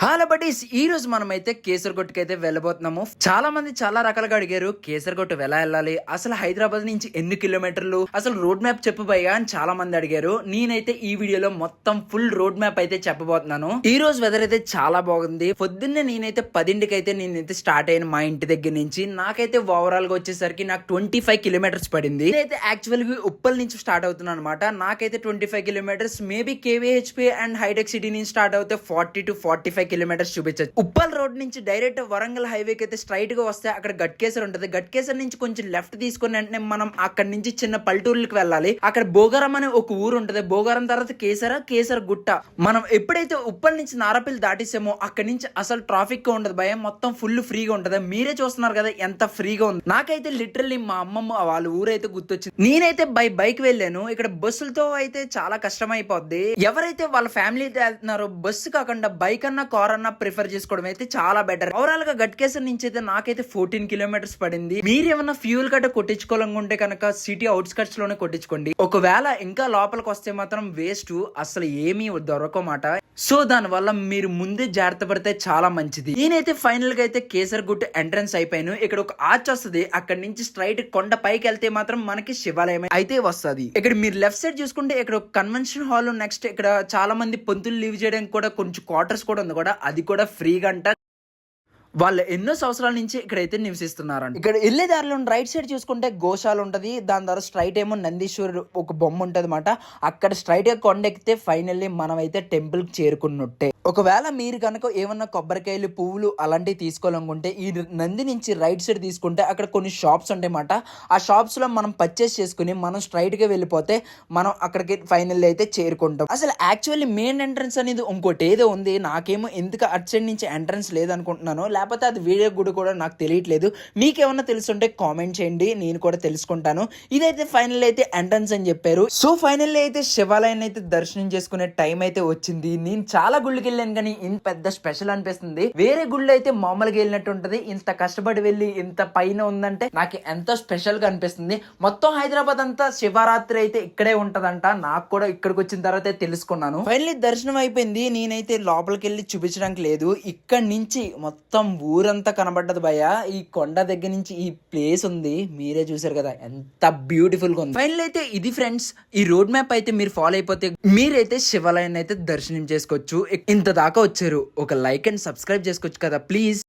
Hello buddies, ఈ రోజు మనమైతే కేసరగొట్టుకైతే వెళ్ళబోతున్నాము. చాలా మంది చాలా రకాలుగా అడిగారు కేసరగొట్టు ఎలా వెళ్ళాలి, అసలు హైదరాబాద్ నుంచి ఎన్ని కిలోమీటర్లు, అసలు రోడ్ మ్యాప్ చెప్పు భయ్యా అని చాలా మంది అడిగారు. నేనైతే ఈ వీడియోలో మొత్తం ఫుల్ రోడ్ మ్యాప్ అయితే చెప్పబోతున్నాను. ఈ రోజు వెదర్ అయితే చాలా బాగుంది. పొద్దున్నే నేనైతే 10ంటికి అయితే నేనైతే స్టార్ట్ అయిన మా ఇంటి దగ్గర నుంచి. నాకైతే ఓవరాల్ గా వచ్చేసరికి నాకు 25 కిలోమీటర్స్ పడింది. నేనైతే యాక్చువల్ గా ఉప్పల్ నుంచి స్టార్ట్ అవుతున్నాను అనమాట. నాకైతే 25 కిలోమీటర్స్, మేబీ కేవీహెచ్పి అండ్ హైటెక్ సిటీ నుంచి స్టార్ట్ అవుతే 40 to 45 కిలోమీటర్స్ చూపించచ్చు. ఉప్పల్ రోడ్ నుంచి డైరెక్ట్ వరంగల్ హైవేకి అయితే స్ట్రైట్ గా వస్తే అక్కడ గట్కేసర్ ఉంటది. గట్కేసర్ నుంచి కొంచెం లెఫ్ట్ తీసుకుని వెంటనే మనం అక్కడ నుంచి చిన్న పల్లెటూరులకు వెళ్ళాలి. అక్కడ బోగారం అనే ఒక ఊరు ఉంటది. బోగారం తర్వాత కేసర గుట్ట. మనం ఎప్పుడైతే ఉప్పల్ నుంచి నారపల్లి దాటిసామో అక్కడి నుంచి అసలు ట్రాఫిక్ ఉండదు భయం, మొత్తం ఫుల్ ఫ్రీగా ఉంటది. మీరే చూస్తున్నారు కదా ఎంత ఫ్రీగా ఉంది. నాకైతే లిటరల్లీ మా అమ్మమ్మ వాళ్ళ ఊరైతే గుర్తొచ్చింది. నేనైతే బైక్ వెళ్ళాను. ఇక్కడ బస్సులతో అయితే చాలా కష్టం అయిపోద్ది. ఎవరైతే వాళ్ళ ఫ్యామిలీతో వెళ్తున్నారో బస్సు కాకుండా బైక్ అన్నా కార్ అన్నా ప్రిఫర్ చేసుకోవడం అయితే చాలా బెటర్. ఓవరాల్ గా గట్కేసర్ నుంచి అయితే నాకైతే 14 కిలోమీటర్స్ పడింది. మీరు ఏమన్నా ఫ్యూల్ కట్ట కొట్టించుకోవాలనుకుంటే కనుక సిటీ అవుట్స్కట్స్ లోనే కొట్టించుకోండి. ఒకవేళ ఇంకా లోపలికి వస్తే మాత్రం వేస్ట్, అసలు ఏమీ దొరకమాట. సో దాని వల్ల మీరు ముందే జాగ్రత్త పడితే చాలా మంచిది. నేనైతే ఫైనల్ గా అయితే కేసరగుట్ట ఎంట్రన్స్ అయిపోయాను. ఇక్కడ ఒక ఆర్చ్ వస్తుంది. అక్కడ నుంచి స్ట్రైట్ కొండ పైకి వెళ్తే మాత్రం మనకి శివాలయం అయితే వస్తుంది. ఇక్కడ మీరు లెఫ్ట్ సైడ్ చూసుకుంటే ఇక్కడ ఒక కన్వెన్షన్ హాల్, నెక్స్ట్ ఇక్కడ చాలా మంది పంతులు లీవ్ చేయడానికి కూడా కొంచెం క్వార్టర్స్ కూడా ఉంది కూడా, అది కూడా ఫ్రీగా అంట. వాళ్ళు ఎన్నో సంవత్సరాల నుంచి ఇక్కడైతే నివసిస్తున్నారంట. ఇక్కడ వెళ్ళే దారిలో రైట్ సైడ్ చూసుకుంటే గోశాల ఉంటది. దాని ద్వారా స్ట్రైట్ ఏమో నందీశ్వరుడు ఒక బొమ్మ ఉంటది అనమాట. అక్కడ స్ట్రైట్ గా కొండెక్కితే ఫైనల్లీ మనం అయితే టెంపుల్ కి చేరుకున్నట్టే. ఒకవేళ మీరు కనుక ఏమన్నా కొబ్బరికాయలు, పువ్వులు అలాంటివి తీసుకోవాలనుకుంటే ఈ నంది నుంచి రైట్ సైడ్ తీసుకుంటే అక్కడ కొన్ని షాప్స్ ఉంటాయన్నమాట. ఆ షాప్స్ లో మనం పర్చేస్ చేసుకుని మనం స్ట్రైట్ గా వెళ్ళిపోతే మనం అక్కడికి ఫైనల్లీ అయితే చేరుకుంటాం. అసలు యాక్చువల్లీ మెయిన్ ఎంట్రన్స్ అనేది ఇంకోటి ఏదో ఉంది. నాకేమో ఎందుకు అటు సైడ్ నుంచి ఎంట్రన్స్ లేదనుకుంటున్నాను, లేకపోతే అది వీడియో కూడా నాకు తెలియట్లేదు. మీకేమన్నా తెలుసుంటే కామెంట్ చేయండి, నేను కూడా తెలుసుకుంటాను. ఇదైతే ఫైనల్ అయితే ఎంట్రన్స్ అని చెప్పారు. సో ఫైనల్లీ అయితే శివాలయాన్ని అయితే దర్శనం చేసుకునే టైం అయితే వచ్చింది. నేను చాలా గుళ్ళకి వెళ్ళాను కానీ ఇంత పెద్ద స్పెషల్ అనిపిస్తుంది. వేరే గుళ్ళు అయితే మామూలుగా వెళ్ళినట్టు ఉంటది. ఇంత కష్టపడి వెళ్ళి ఇంత పైన ఉందంటే నాకు ఎంతో స్పెషల్ గా అనిపిస్తుంది. మొత్తం హైదరాబాద్ అంతా శివరాత్రి అయితే ఇక్కడే ఉంటదంట. నాకు కూడా ఇక్కడికి వచ్చిన తర్వాత తెలుసుకున్నాను. ఫైనల్లీ దర్శనం అయిపోయింది. నేనైతే లోపలికి వెళ్ళి చూపించడానికి లేదు. ఇక్కడ నుంచి మొత్తం ఊరంతా కనబడ్డది భయ. ఈ కొండ దగ్గర నుంచి ఈ ప్లేస్ ఉంది, మీరే చూసారు కదా ఎంత బ్యూటిఫుల్ గా ఉంది. ఫైనల్ అయితే ఇది ఫ్రెండ్స్, ఈ రోడ్ మ్యాప్ అయితే మీరు ఫాలో అయిపోతే మీరైతే శివాలయాన్ని అయితే దర్శనం చేసుకోవచ్చు. ఇంత దాకా వచ్చారు, ఒక లైక్ అండ్ సబ్స్క్రైబ్ చేసుకోవచ్చు కదా ప్లీజ్.